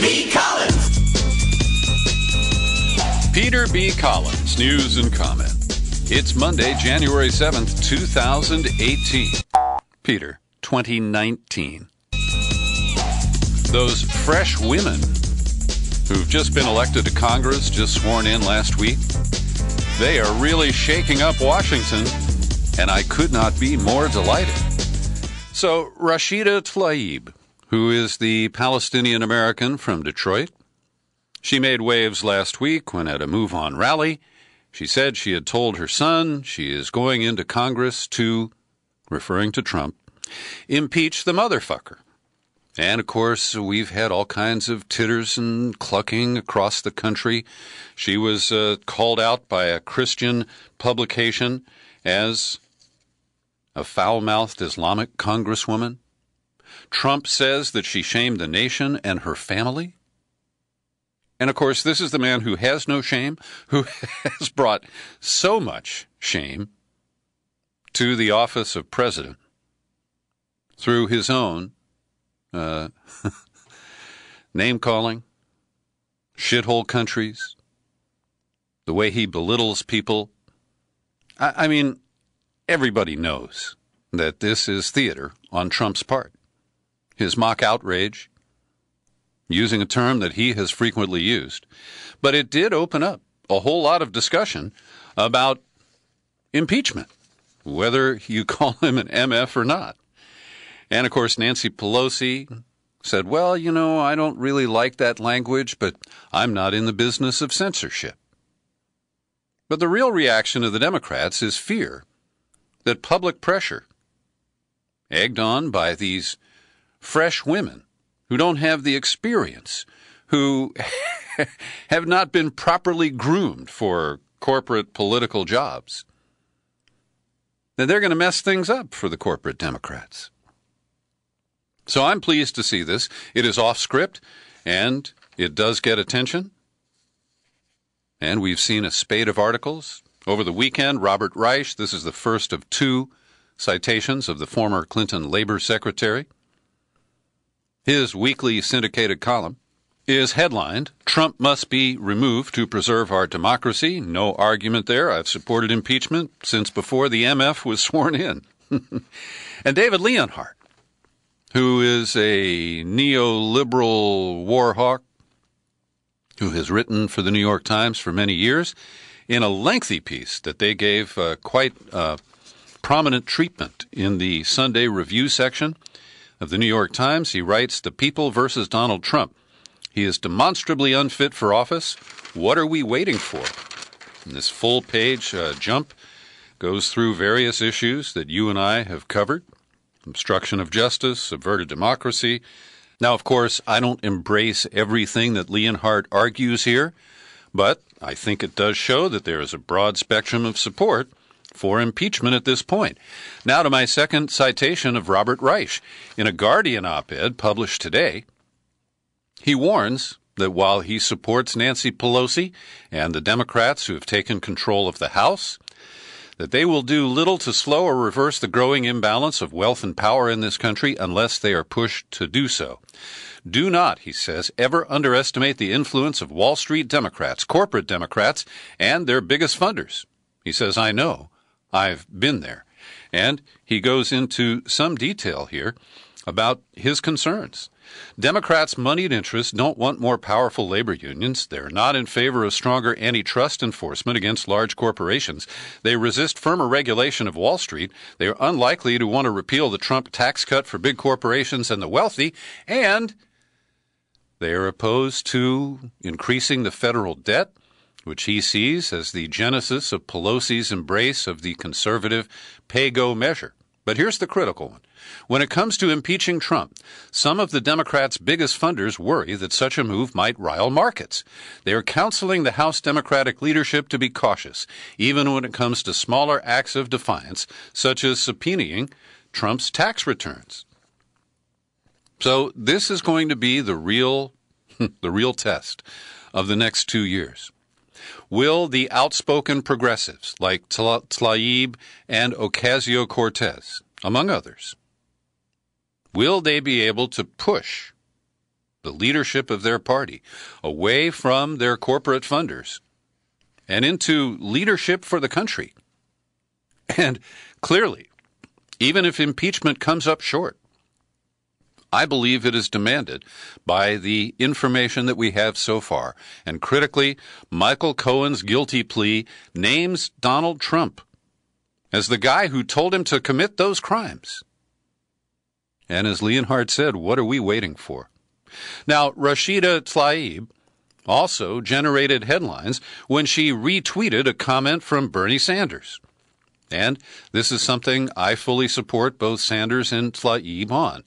B. Collins. Peter B. Collins, news and comment. It's Monday, January 7th, 2018. Peter, 2019. Those fresh women who've just been elected to Congress, just sworn in last week, they are really shaking up Washington, and I could not be more delighted. So, Rashida Tlaib, who is the Palestinian-American from Detroit, she made waves last week when at a Move On rally, she said she had told her son she is going into Congress to, referring to Trump, impeach the motherfucker. And, of course, we've had all kinds of titters and clucking across the country. She was called out by a Christian publication as a foul-mouthed Islamic congresswoman. Trump says that she shamed the nation and her family. And, of course, this is the man who has no shame, who has brought so much shame to the office of president through his own name-calling, shithole countries, the way he belittles people. I mean, everybody knows that this is theater on Trump's part. His mock outrage, using a term that he has frequently used. But it did open up a whole lot of discussion about impeachment, whether you call him an MF or not. And, of course, Nancy Pelosi said, well, you know, I don't really like that language, but I'm not in the business of censorship. But the real reaction of the Democrats is fear that public pressure, egged on by these fresh women who don't have the experience, who have not been properly groomed for corporate political jobs, that they're going to mess things up for the corporate Democrats. So I'm pleased to see this. It is off script, and it does get attention. And we've seen a spate of articles. Over the weekend, Robert Reich, this is the first of two citations of the former Clinton Labor Secretary. His weekly syndicated column is headlined, Trump must be removed to preserve our democracy. No argument there. I've supported impeachment since before the MF was sworn in. And David Leonhardt, who is a neoliberal war hawk who has written for the New York Times for many years, in a lengthy piece that they gave quite prominent treatment in the Sunday Review section of the New York Times, he writes, The People versus Donald Trump. He is demonstrably unfit for office. What are we waiting for? And this full-page jump goes through various issues that you and I have covered. Obstruction of justice, subverted democracy. Now, of course, I don't embrace everything that Leonhardt argues here, but I think it does show that there is a broad spectrum of support for impeachment at this point. Now to my second citation of Robert Reich. In a Guardian op-ed published today, he warns that while he supports Nancy Pelosi and the Democrats who have taken control of the House, that they will do little to slow or reverse the growing imbalance of wealth and power in this country unless they are pushed to do so. Do not, he says, ever underestimate the influence of Wall Street Democrats, corporate Democrats, and their biggest funders. He says, I know. I've been there. And he goes into some detail here about his concerns. Democrats' moneyed interests don't want more powerful labor unions. They're not in favor of stronger antitrust enforcement against large corporations. They resist firmer regulation of Wall Street. They are unlikely to want to repeal the Trump tax cut for big corporations and the wealthy. And they are opposed to increasing the federal debt, which he sees as the genesis of Pelosi's embrace of the conservative pay-go measure. But here's the critical one. When it comes to impeaching Trump, some of the Democrats' biggest funders worry that such a move might rile markets. They are counseling the House Democratic leadership to be cautious, even when it comes to smaller acts of defiance, such as subpoenaing Trump's tax returns. So this is going to be the real test of the next 2 years. Will the outspoken progressives like Tlaib and Ocasio Cortez, among others, will they be able to push the leadership of their party, away from their corporate funders and into leadership for the country. And clearly, even if impeachment comes up short, I believe it is demanded by the information that we have so far. And critically, Michael Cohen's guilty plea names Donald Trump as the guy who told him to commit those crimes. And as Leonhard said, what are we waiting for? Now, Rashida Tlaib also generated headlines when she retweeted a comment from Bernie Sanders. And this is something I fully support both Sanders and Tlaib on.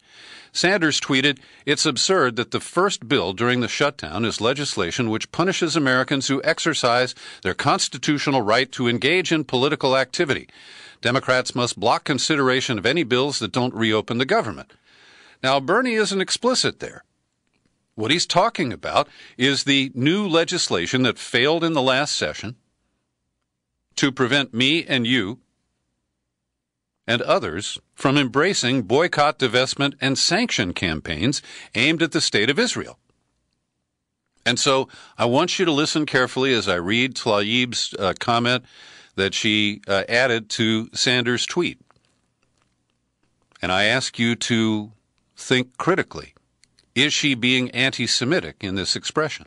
Sanders tweeted, "It's absurd that the first bill during the shutdown is legislation which punishes Americans who exercise their constitutional right to engage in political activity. Democrats must block consideration of any bills that don't reopen the government." Now, Bernie isn't explicit there. What he's talking about is the new legislation that failed in the last session to prevent me and you and others from embracing boycott, divestment, and sanction campaigns aimed at the state of Israel. And so I want you to listen carefully as I read Tlaib's comment that she added to Sanders' tweet. And I ask you to think critically. Is she being anti-Semitic in this expression?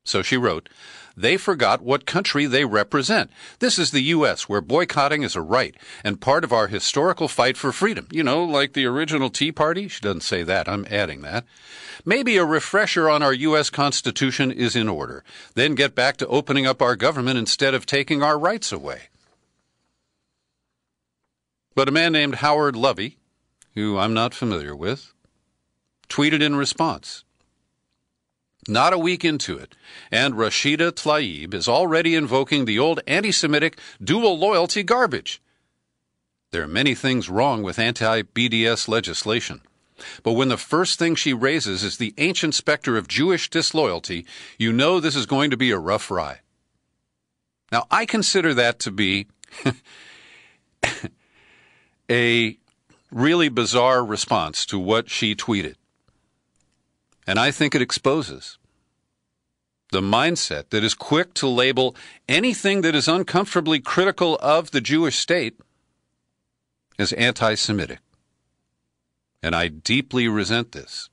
So she wrote, "They forgot what country they represent. This is the U.S., where boycotting is a right and part of our historical fight for freedom." You know, like the original Tea Party? She doesn't say that. I'm adding that. "Maybe a refresher on our U.S. Constitution is in order. Then get back to opening up our government instead of taking our rights away." But a man named Howard Lovey, who I'm not familiar with, tweeted in response, "Not a week into it, and Rashida Tlaib is already invoking the old anti-Semitic dual loyalty garbage. There are many things wrong with anti-BDS legislation, but when the first thing she raises is the ancient specter of Jewish disloyalty, you know this is going to be a rough ride." Now, I consider that to be a really bizarre response to what she tweeted. And I think it exposes the mindset that is quick to label anything that is uncomfortably critical of the Jewish state as anti-Semitic. And I deeply resent this.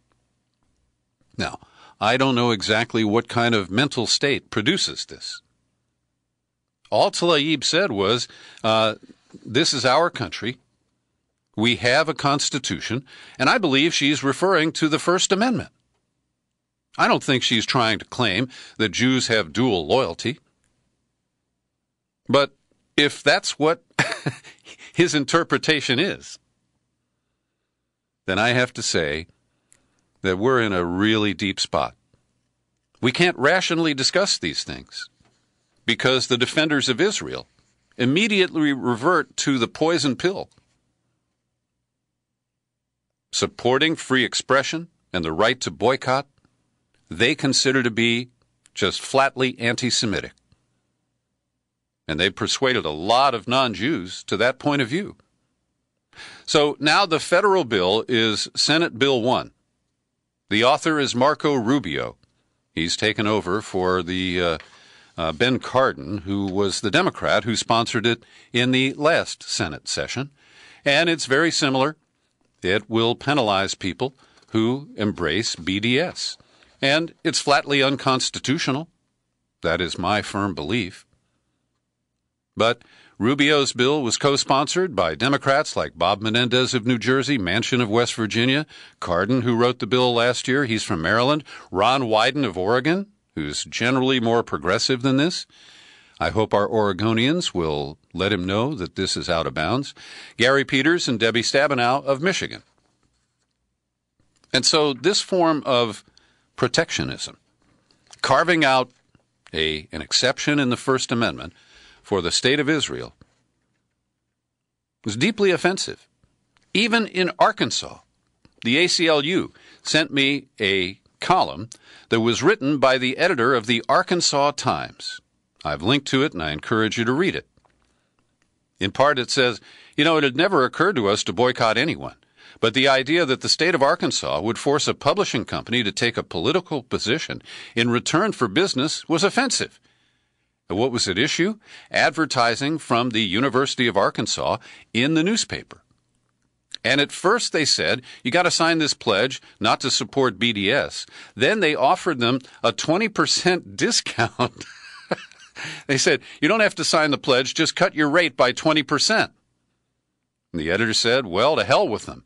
Now, I don't know exactly what kind of mental state produces this. All Tlaib said was, this is our country. We have a constitution, and I believe she's referring to the First Amendment. I don't think she's trying to claim that Jews have dual loyalty. But if that's what his interpretation is, then I have to say that we're in a really deep spot. We can't rationally discuss these things because the defenders of Israel immediately revert to the poison pill. Supporting free expression and the right to boycott, they consider to be just flatly anti-Semitic. And they've persuaded a lot of non-Jews to that point of view. So now the federal bill is Senate Bill 1. The author is Marco Rubio. He's taken over for the Ben Cardin, who was the Democrat who sponsored it in the last Senate session. And it's very similar. It will penalize people who embrace BDS. And it's flatly unconstitutional. That is my firm belief. But Rubio's bill was co-sponsored by Democrats like Bob Menendez of New Jersey, Manchin of West Virginia, Cardin, who wrote the bill last year, he's from Maryland, Ron Wyden of Oregon, who's generally more progressive than this. I hope our Oregonians will let him know that this is out of bounds, Gary Peters and Debbie Stabenow of Michigan. And so this form of protectionism, carving out an exception in the First Amendment for the state of Israel, was deeply offensive. Even in Arkansas, the ACLU sent me a column that was written by the editor of the Arkansas Times. I've linked to it, and I encourage you to read it. In part, it says, "You know, it had never occurred to us to boycott anyone. But the idea that the state of Arkansas would force a publishing company to take a political position in return for business was offensive. And what was at issue? Advertising from the University of Arkansas in the newspaper. And at first they said, you got to sign this pledge not to support BDS. Then they offered them a 20% discount. They said, you don't have to sign the pledge, just cut your rate by 20%. And the editor said, well, to hell with them.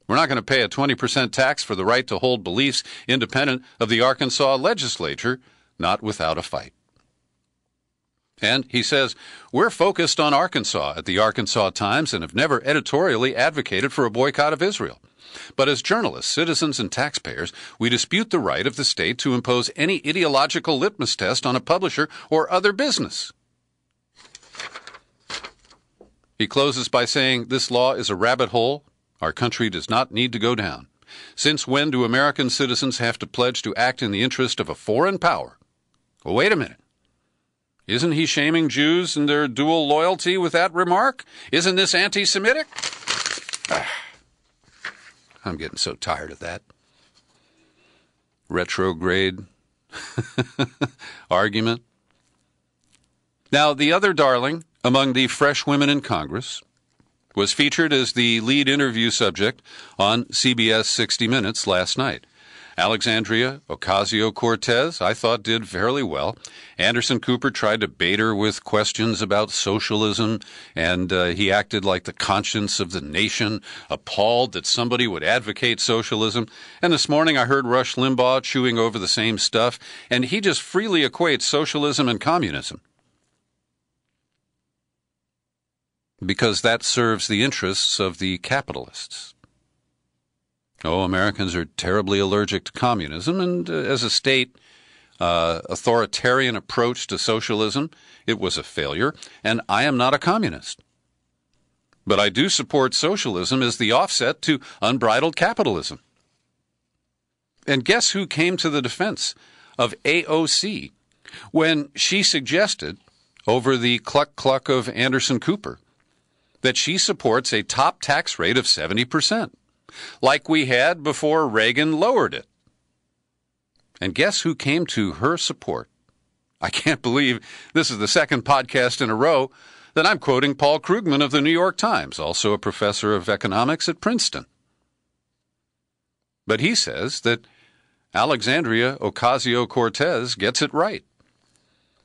We're not going to pay a 20% tax for the right to hold beliefs independent of the Arkansas legislature, not without a fight. And he says, we're focused on Arkansas at the Arkansas Times and have never editorially advocated for a boycott of Israel. But as journalists, citizens, and taxpayers, we dispute the right of the state to impose any ideological litmus test on a publisher or other business. He closes by saying, this law is a rabbit hole our country does not need to go down. Since when do American citizens have to pledge to act in the interest of a foreign power? Well, wait a minute. Isn't he shaming Jews and their dual loyalty with that remark? Isn't this anti-Semitic? I'm getting so tired of that retrograde argument. Now, the other darling among the fresh women in Congress was featured as the lead interview subject on CBS 60 Minutes last night. Alexandria Ocasio-Cortez, I thought, did fairly well. Anderson Cooper tried to bait her with questions about socialism, and he acted like the conscience of the nation, appalled that somebody would advocate socialism. And this morning I heard Rush Limbaugh chewing over the same stuff, and he just freely equates socialism and communism, because that serves the interests of the capitalists. Oh, Americans are terribly allergic to communism, and as a state authoritarian approach to socialism, it was a failure, and I am not a communist. But I do support socialism as the offset to unbridled capitalism. And guess who came to the defense of AOC when she suggested, over the cluck-cluck of Anderson Cooper, that she supports a top tax rate of 70%, like we had before Reagan lowered it. And guess who came to her support? I can't believe this is the second podcast in a row that I'm quoting Paul Krugman of the New York Times, also a professor of economics at Princeton. But he says that Alexandria Ocasio-Cortez gets it right,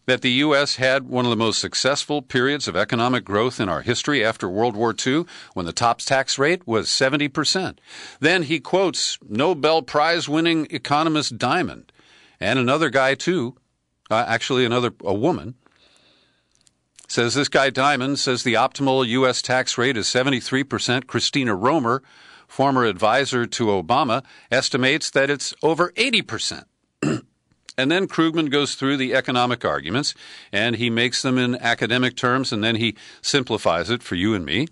that the U.S. had one of the most successful periods of economic growth in our history after World War II, when the top tax rate was 70%. Then he quotes Nobel Prize-winning economist Diamond, and another guy too, a woman, says this guy Diamond says the optimal U.S. tax rate is 73%. Christina Romer, former advisor to Obama, estimates that it's over 80%. And then Krugman goes through the economic arguments, and he makes them in academic terms, and then he simplifies it for you and me.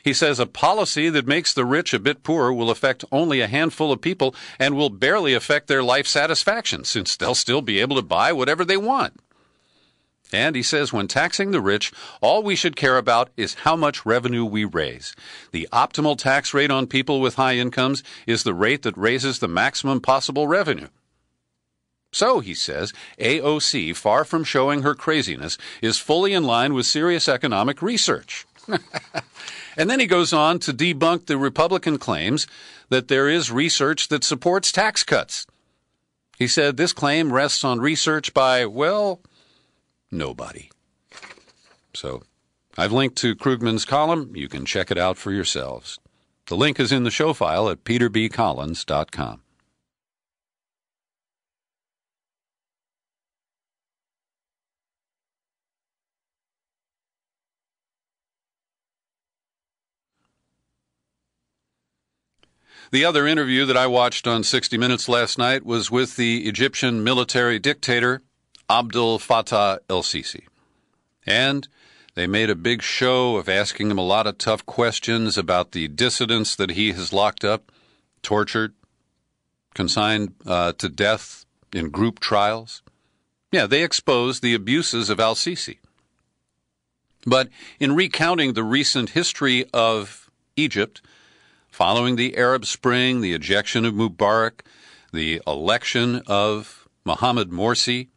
He says a policy that makes the rich a bit poorer will affect only a handful of people and will barely affect their life satisfaction, since they'll still be able to buy whatever they want. And he says when taxing the rich, all we should care about is how much revenue we raise. The optimal tax rate on people with high incomes is the rate that raises the maximum possible revenue. So, he says, AOC, far from showing her craziness, is fully in line with serious economic research. And then he goes on to debunk the Republican claims that there is research that supports tax cuts. He said this claim rests on research by, well, nobody. So, I've linked to Krugman's column. You can check it out for yourselves. The link is in the show file at peterbcollins.com. The other interview that I watched on 60 Minutes last night was with the Egyptian military dictator, Abdel Fattah el-Sisi. And they made a big show of asking him a lot of tough questions about the dissidents that he has locked up, tortured, consigned to death in group trials. Yeah, they exposed the abuses of al-Sisi. But in recounting the recent history of Egypt, following the Arab Spring, the ejection of Mubarak, the election of Mohammed Morsi.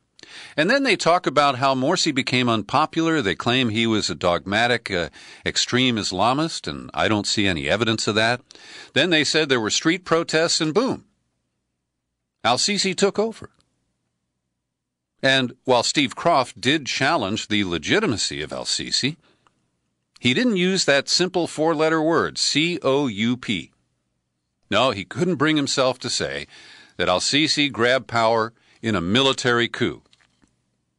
And then they talk about how Morsi became unpopular. They claim he was a dogmatic, extreme Islamist, and I don't see any evidence of that. Then they said there were street protests, and boom, al-Sisi took over. And while Steve Croft did challenge the legitimacy of al-Sisi, he didn't use that simple four-letter word, C-O-U-P. No, he couldn't bring himself to say that al-Sisi grabbed power in a military coup.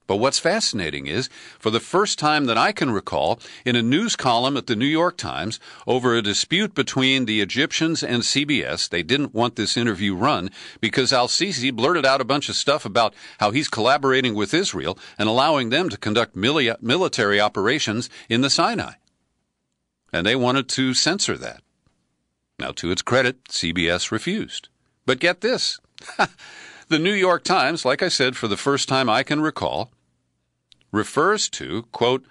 But what's fascinating is, for the first time that I can recall, in a news column at the New York Times over a dispute between the Egyptians and CBS, they didn't want this interview run because al-Sisi blurted out a bunch of stuff about how he's collaborating with Israel and allowing them to conduct military operations in the Sinai. And they wanted to censor that. Now, to its credit, CBS refused. But get this. The New York Times, like I said, for the first time I can recall, refers to, quote,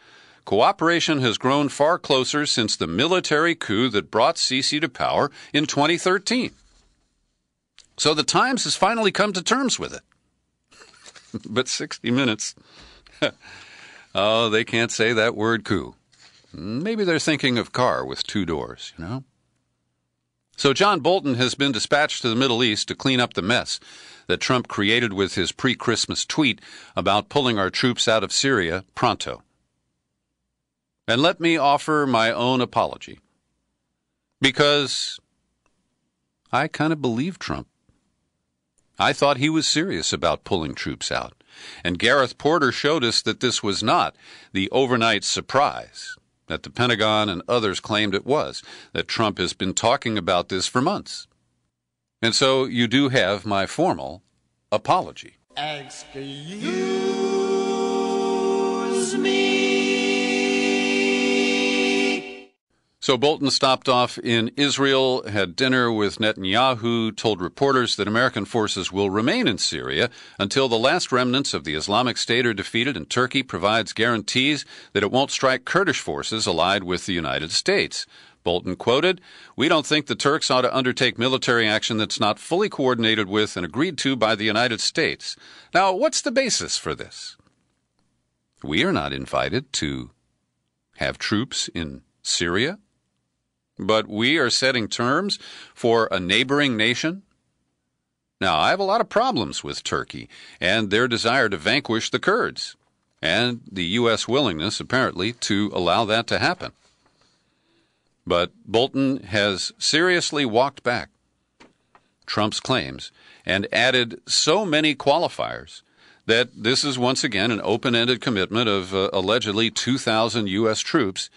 cooperation has grown far closer since the military coup that brought Sisi to power in 2013. So the Times has finally come to terms with it. But 60 Minutes, oh, they can't say that word coup. Maybe they're thinking of car with two doors, you know? So John Bolton has been dispatched to the Middle East to clean up the mess that Trump created with his pre-Christmas tweet about pulling our troops out of Syria pronto. And let me offer my own apology, because I kind of believe Trump. I thought he was serious about pulling troops out, and Gareth Porter showed us that this was not the overnight surprise that the Pentagon and others claimed it was, that Trump has been talking about this for months. And so you do have my formal apology. Excuse me. So Bolton stopped off in Israel, had dinner with Netanyahu, told reporters that American forces will remain in Syria until the last remnants of the Islamic State are defeated, and Turkey provides guarantees that it won't strike Kurdish forces allied with the United States. Bolton quoted, "We don't think the Turks ought to undertake military action that's not fully coordinated with and agreed to by the United States." Now, what's the basis for this? We are not invited to have troops in Syria, but we are setting terms for a neighboring nation. Now, I have a lot of problems with Turkey and their desire to vanquish the Kurds, and the U.S. willingness, apparently, to allow that to happen. But Bolton has seriously walked back Trump's claims and added so many qualifiers that this is once again an open-ended commitment of allegedly 2,000 U.S. troops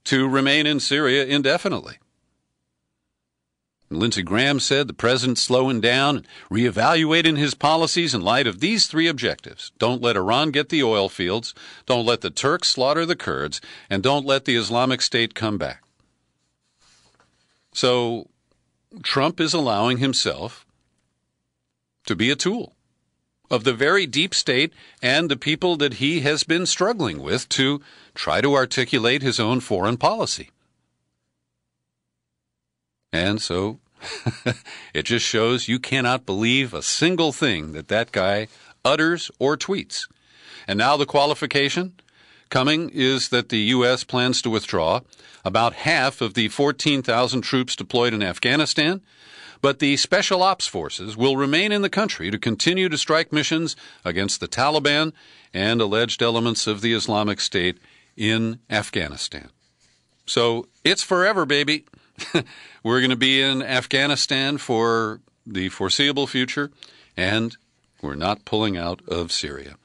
to remain in Syria indefinitely. Lindsey Graham said the president's slowing down and reevaluating his policies in light of these three objectives. Don't let Iran get the oil fields, don't let the Turks slaughter the Kurds, and don't let the Islamic State come back. So Trump is allowing himself to be a tool of the very deep state and the people that he has been struggling with to try to articulate his own foreign policy. And so it just shows you cannot believe a single thing that guy utters or tweets. And now the qualification coming is that the U.S. plans to withdraw about half of the 14,000 troops deployed in Afghanistan, but the Special Ops Forces will remain in the country to continue to strike missions against the Taliban and alleged elements of the Islamic State in Afghanistan. So it's forever, baby. We're going to be in Afghanistan for the foreseeable future, and we're not pulling out of Syria.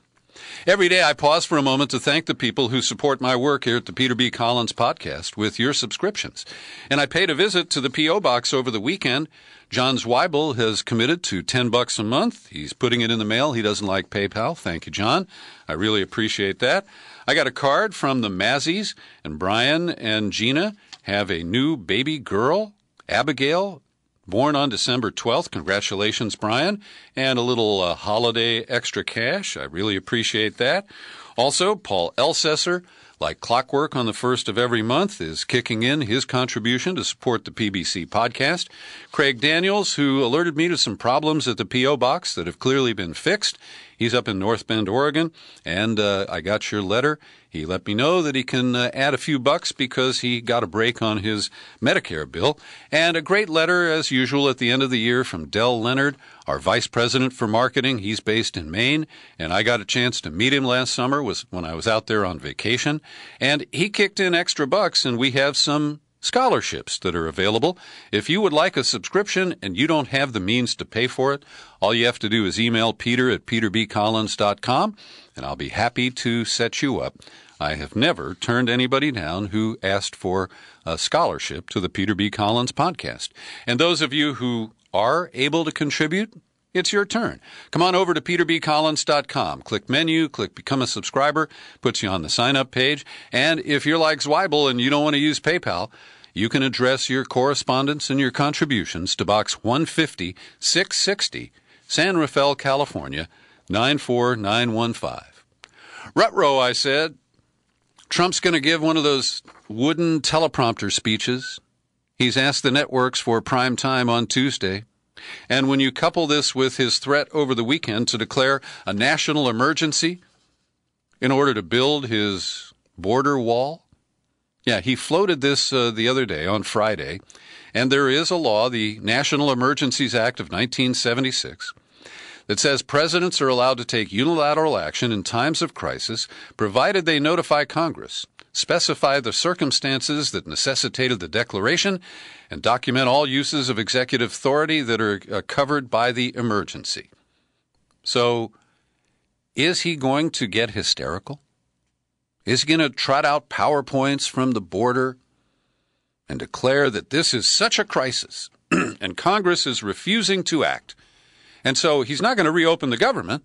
Every day I pause for a moment to thank the people who support my work here at the Peter B. Collins Podcast with your subscriptions. And I paid a visit to the P.O. Box over the weekend. John Zweibel has committed to $10 a month. He's putting it in the mail. He doesn't like PayPal. Thank you, John. I really appreciate that. I got a card from the Mazzies, and Brian and Gina have a new baby girl, Abigail, born on December 12th. Congratulations, Brian. And a little holiday extra cash. I really appreciate that. Also, Paul Elsesser, like clockwork on the first of every month, is kicking in his contribution to support the PBC podcast. Craig Daniels, who alerted me to some problems at the P.O. box that have clearly been fixed. He's up in North Bend, Oregon, and I got your letter. He let me know that he can add a few bucks because he got a break on his Medicare bill. And a great letter, as usual, at the end of the year from Del Leonard, our vice president for marketing. He's based in Maine, and I got a chance to meet him last summer when I was out there on vacation. And he kicked in extra bucks, and we have some scholarships that are available. If you would like a subscription and you don't have the means to pay for it, all you have to do is email Peter at peterbcollins.com, and I'll be happy to set you up. I have never turned anybody down who asked for a scholarship to the Peter B. Collins podcast. And those of you who are able to contribute, it's your turn. Come on over to peterbcollins.com. Click menu, click Become a Subscriber, puts you on the sign-up page. And if you're like Zweibel and you don't want to use PayPal, you can address your correspondence and your contributions to Box 150, 660, San Rafael, California, 94915. Rutrow, I said. Trump's going to give one of those wooden teleprompter speeches. He's asked the networks for prime time on Tuesday. And when you couple this with his threat over the weekend to declare a national emergency in order to build his border wall, yeah, he floated this the other day on Friday, and there is a law, the National Emergencies Act of 1976, that says presidents are allowed to take unilateral action in times of crisis, provided they notify Congress, specify the circumstances that necessitated the declaration, and document all uses of executive authority that are covered by the emergency. So, is he going to get hysterical? Is he going to trot out PowerPoints from the border and declare that this is such a crisis and Congress is refusing to act? And so he's not going to reopen the government.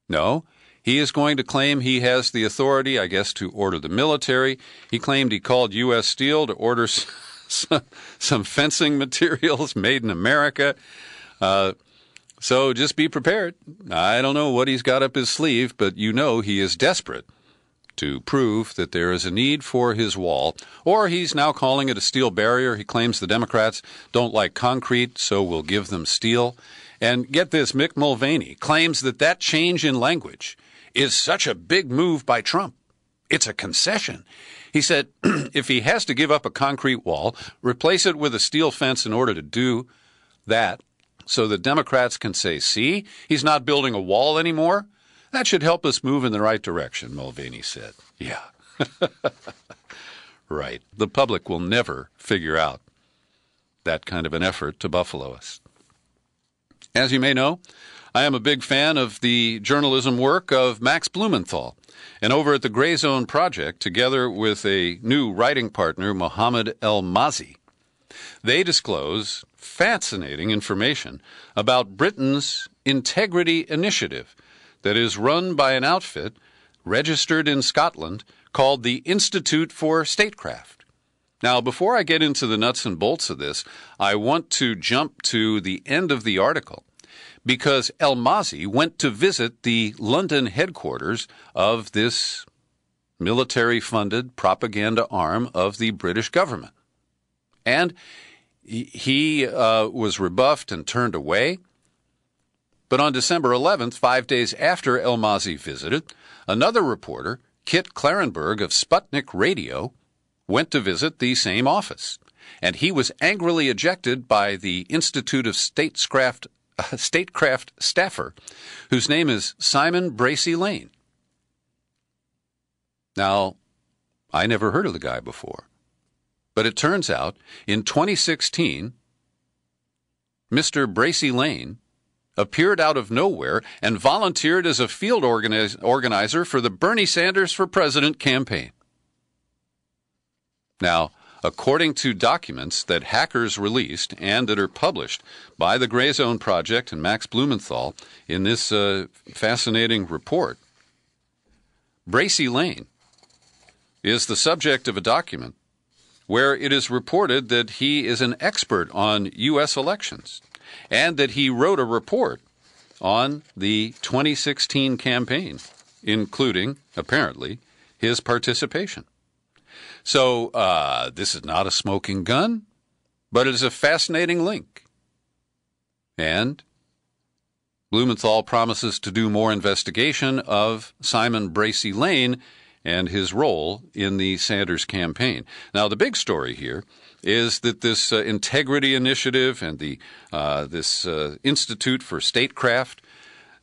No, he is going to claim he has the authority, I guess, to order the military. He claimed he called U.S. Steel to order some fencing materials made in America. So just be prepared. I don't know what he's got up his sleeve, but you know he is desperate to prove that there is a need for his wall. Or he's now calling it a steel barrier. He claims the Democrats don't like concrete, so we'll give them steel. And get this, Mick Mulvaney claims that change in language is such a big move by Trump. It's a concession. He said if he has to give up a concrete wall, replace it with a steel fence in order to do that, so the Democrats can say, see, he's not building a wall anymore. That should help us move in the right direction, Mulvaney said. Yeah. Right. The public will never figure out that kind of an effort to buffalo us. As you may know, I am a big fan of the journalism work of Max Blumenthal. And over at the Gray Zone Project, together with a new writing partner, Mohammed El-Mazi, they disclose fascinating information about Britain's Integrity Initiative that is run by an outfit registered in Scotland called the Institute for Statecraft. Now, before I get into the nuts and bolts of this, I want to jump to the end of the article because El-Mazi went to visit the London headquarters of this military-funded propaganda arm of the British government. And he was rebuffed and turned away. But on December 11th, 5 days after El-Mazi visited, another reporter, Kit Clarenberg of Sputnik Radio, went to visit the same office. And he was angrily ejected by the Institute of Statecraft staffer, whose name is Simon Bracey Lane. Now, I never heard of the guy before. But it turns out, in 2016, Mr. Bracey Lane appeared out of nowhere and volunteered as a field organizer for the Bernie Sanders for President campaign. Now, according to documents that hackers released and that are published by the Gray Zone Project and Max Blumenthal in this fascinating report, Bracey Lane is the subject of a document where it is reported that he is an expert on U.S. elections and that he wrote a report on the 2016 campaign, including, apparently, his participation. So this is not a smoking gun, but it is a fascinating link. And Blumenthal promises to do more investigation of Simon Bracey Lane and his role in the Sanders campaign. Now, the big story here is that this integrity initiative and this Institute for Statecraft,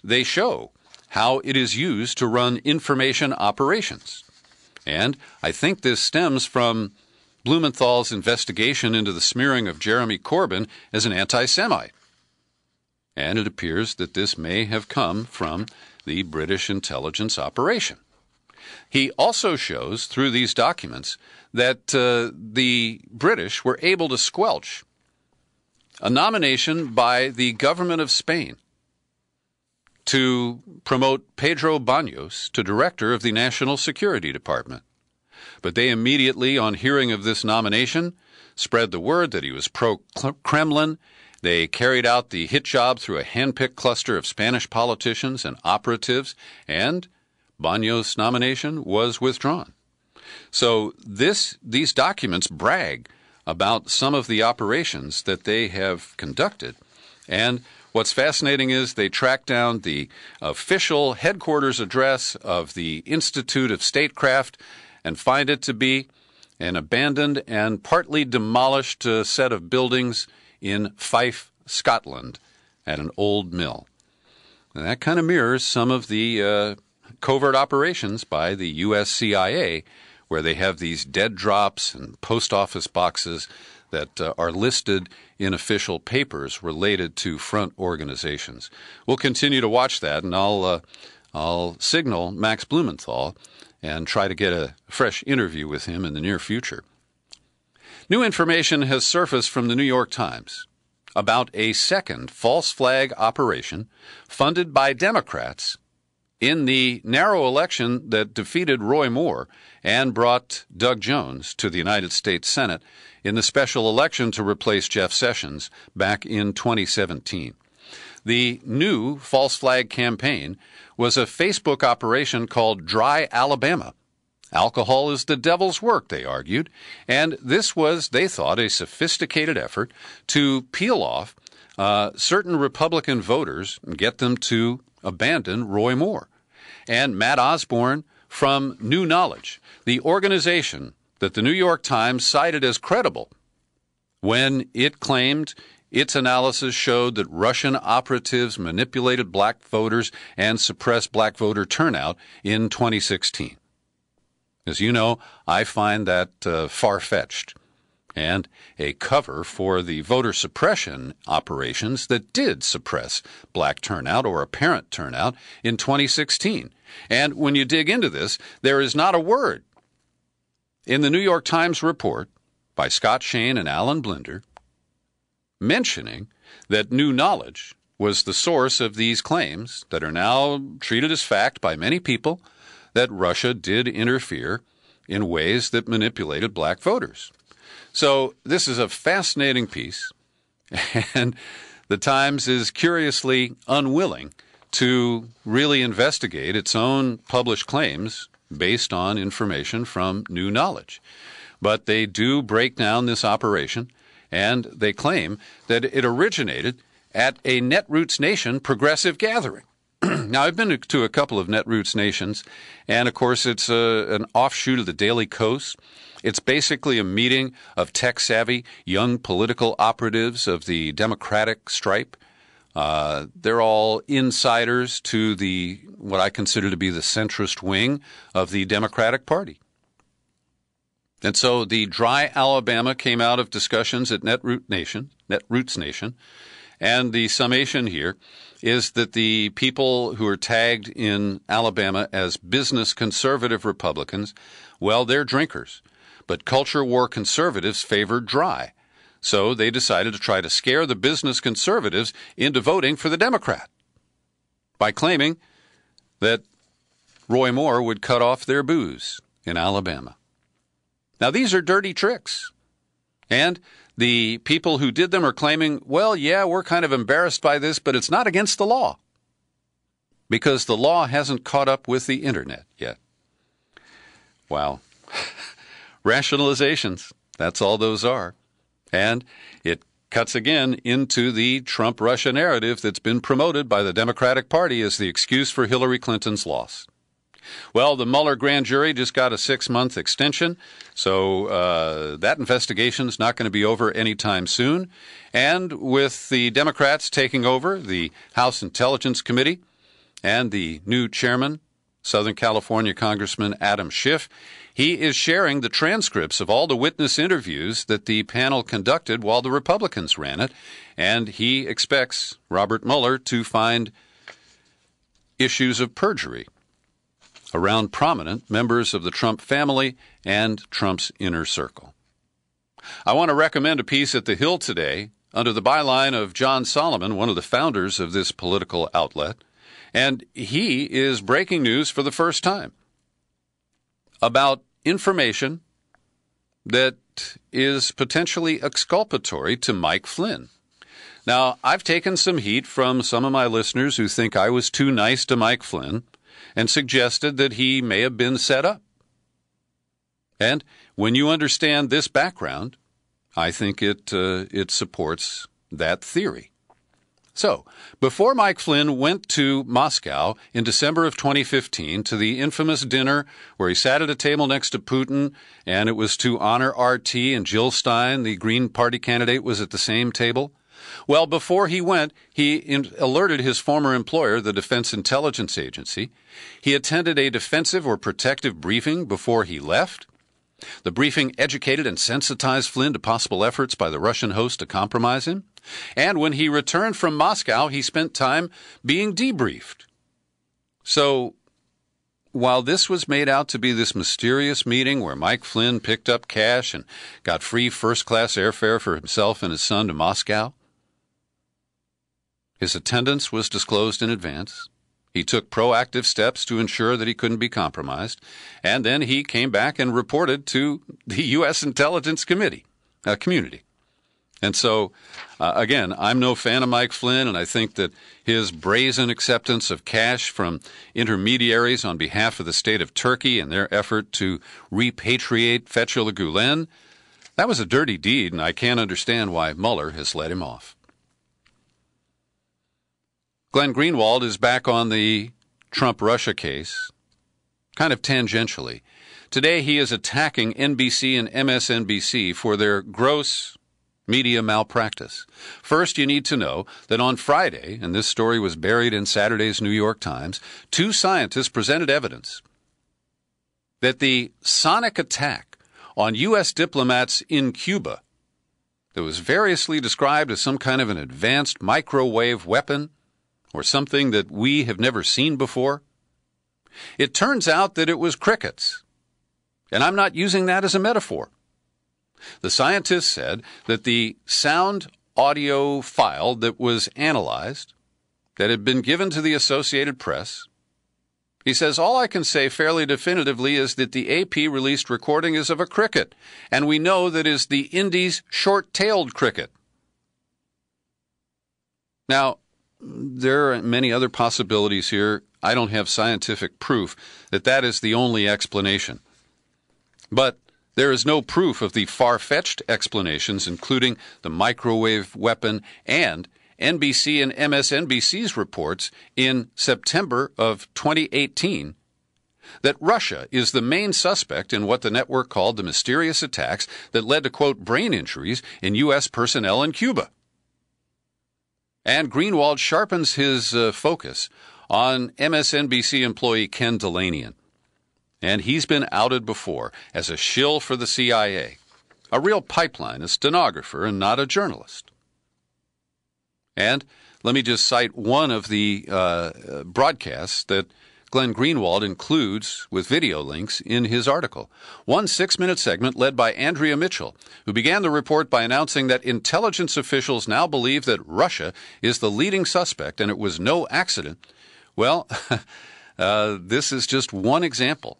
they show how it is used to run information operations. And I think this stems from Blumenthal's investigation into the smearing of Jeremy Corbyn as an anti-Semite. And it appears that this may have come from the British intelligence operation. He also shows through these documents that the British were able to squelch a nomination by the government of Spain to promote Pedro Baños to director of the National Security Department. But they immediately, on hearing of this nomination, spread the word that he was pro-Kremlin. They carried out the hit job through a hand-picked cluster of Spanish politicians and operatives, and Baños' nomination was withdrawn. So these documents brag about some of the operations that they have conducted. And what's fascinating is they track down the official headquarters address of the Institute of Statecraft and find it to be an abandoned and partly demolished set of buildings in Fife, Scotland, at an old mill. And that kind of mirrors some of the covert operations by the U.S. CIA, where they have these dead drops and post office boxes that are listed in official papers related to front organizations. We'll continue to watch that, and I'll signal Max Blumenthal and try to get a fresh interview with him in the near future. New information has surfaced from the New York Times about a second false flag operation funded by Democrats in the narrow election that defeated Roy Moore and brought Doug Jones to the United States Senate in the special election to replace Jeff Sessions back in 2017. The new false flag campaign was a Facebook operation called Dry Alabama. Alcohol is the devil's work, they argued, and this was, they thought, a sophisticated effort to peel off certain Republican voters and get them to abandon Roy Moore. And Matt Osborne from New Knowledge, the organization that the New York Times cited as credible when it claimed its analysis showed that Russian operatives manipulated black voters and suppressed black voter turnout in 2016. As you know, I find that far-fetched and a cover for the voter suppression operations that did suppress black turnout or apparent turnout in 2016. And when you dig into this, there is not a word in the New York Times report by Scott Shane and Alan Blinder mentioning that New Knowledge was the source of these claims that are now treated as fact by many people that Russia did interfere in ways that manipulated black voters. So this is a fascinating piece, and the Times is curiously unwilling to really investigate its own published claims based on information from New Knowledge. But they do break down this operation, and they claim that it originated at a Netroots Nation progressive gathering. Now, I've been to a couple of Netroots Nations, and of course it's an offshoot of the Daily Kos. It's basically a meeting of tech-savvy young political operatives of the Democratic stripe. They're all insiders to what I consider to be the centrist wing of the Democratic Party. And so the Dry Alabama came out of discussions at Netroots Nation, and the summation here is that the people who are tagged in Alabama as business conservative Republicans, well, they're drinkers. But culture war conservatives favored dry. So they decided to try to scare the business conservatives into voting for the Democrat by claiming that Roy Moore would cut off their booze in Alabama. Now, these are dirty tricks. And the people who did them are claiming, well, yeah, we're kind of embarrassed by this, but it's not against the law because the law hasn't caught up with the Internet yet. Wow. Rationalizations. That's all those are. And it cuts again into the Trump-Russia narrative that's been promoted by the Democratic Party as the excuse for Hillary Clinton's loss. Well, the Mueller grand jury just got a 6-month extension, so that investigation's not going to be over anytime soon. And with the Democrats taking over the House Intelligence Committee and the new chairman, Southern California Congressman Adam Schiff, he is sharing the transcripts of all the witness interviews that the panel conducted while the Republicans ran it, and he expects Robert Mueller to find issues of perjury around prominent members of the Trump family and Trump's inner circle. I want to recommend a piece at The Hill today under the byline of John Solomon, one of the founders of this political outlet, and he is breaking news for the first time about information that is potentially exculpatory to Mike Flynn. Now, I've taken some heat from some of my listeners who think I was too nice to Mike Flynn and suggested that he may have been set up. And when you understand this background, I think it supports that theory. So, before Mike Flynn went to Moscow in December of 2015 to the infamous dinner where he sat at a table next to Putin, and it was to honor RT, and Jill Stein, the Green Party candidate, was at the same table. Well, before he went, he alerted his former employer, the Defense Intelligence Agency. He attended a defensive or protective briefing before he left. The briefing educated and sensitized Flynn to possible efforts by the Russian host to compromise him. And when he returned from Moscow, he spent time being debriefed. So, while this was made out to be this mysterious meeting where Mike Flynn picked up cash and got free first-class airfare for himself and his son to Moscow, his attendance was disclosed in advance. He took proactive steps to ensure that he couldn't be compromised, and then he came back and reported to the U.S. Intelligence community. And so, again, I'm no fan of Mike Flynn, and I think that his brazen acceptance of cash from intermediaries on behalf of the state of Turkey and their effort to repatriate Fethullah Gulen, that was a dirty deed, and I can't understand why Mueller has let him off. Glenn Greenwald is back on the Trump-Russia case, kind of tangentially. Today he is attacking NBC and MSNBC for their gross media malpractice. First, you need to know that on Friday, and this story was buried in Saturday's New York Times, 2 scientists presented evidence that the sonic attack on U.S. diplomats in Cuba that was variously described as some kind of an advanced microwave weapon or something that we have never seen before, it turns out that it was crickets. And I'm not using that as a metaphor. The scientists said that the sound audio file that was analyzed, that had been given to the Associated Press, he says, all I can say fairly definitively is that the AP released recording is of a cricket, and we know that is the Indies short-tailed cricket. Now, there are many other possibilities here. I don't have scientific proof that that is the only explanation. But there is no proof of the far-fetched explanations, including the microwave weapon and NBC and MSNBC's reports in September of 2018 that Russia is the main suspect in what the network called the mysterious attacks that led to, quote, brain injuries in U.S. personnel in Cuba. And Greenwald sharpens his focus on MSNBC employee Ken Delanian. And he's been outed before as a shill for the CIA, a real pipeline, a stenographer and not a journalist. And let me just cite one of the broadcasts that Glenn Greenwald includes with video links in his article. One 6-minute segment led by Andrea Mitchell, who began the report by announcing that intelligence officials now believe that Russia is the leading suspect and it was no accident. Well, this is just one example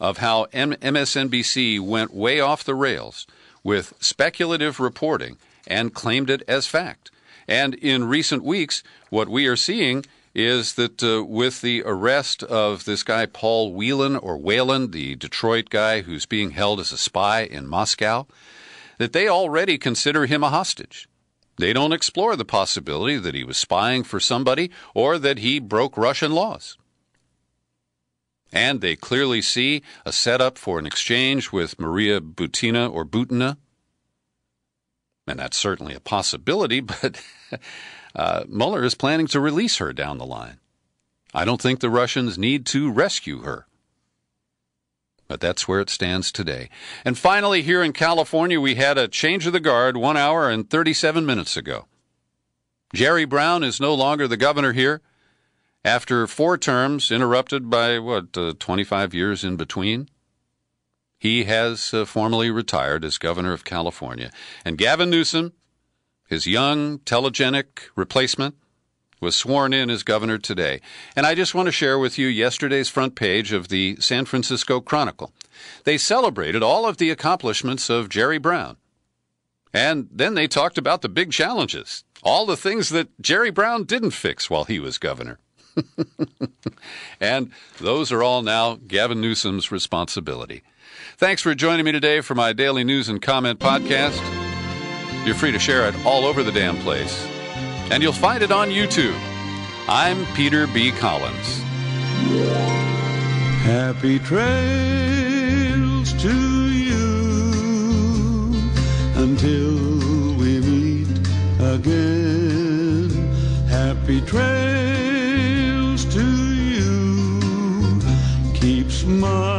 of how MSNBC went way off the rails with speculative reporting and claimed it as fact. And in recent weeks, what we are seeing is that with the arrest of this guy Paul Whelan, the Detroit guy who's being held as a spy in Moscow, that they already consider him a hostage. They don't explore the possibility that he was spying for somebody or that he broke Russian laws. And they clearly see a setup for an exchange with Maria Butina. And that's certainly a possibility, but Mueller is planning to release her down the line. I don't think the Russians need to rescue her. But that's where it stands today. And finally, here in California, we had a change of the guard 1 hour and 37 minutes ago. Jerry Brown is no longer the governor here after 4 terms interrupted by, 25 years in between. He has formally retired as governor of California. And Gavin Newsom, his young, telegenic replacement, was sworn in as governor today. And I just want to share with you yesterday's front page of the San Francisco Chronicle. They celebrated all of the accomplishments of Jerry Brown. And then they talked about the big challenges, all the things that Jerry Brown didn't fix while he was governor. And those are all now Gavin Newsom's responsibility. Thanks for joining me today for my daily news and comment podcast. You're free to share it all over the damn place. And you'll find it on YouTube. I'm Peter B. Collins. Happy trails to you until we meet again. Happy trails to you. Keep smiling.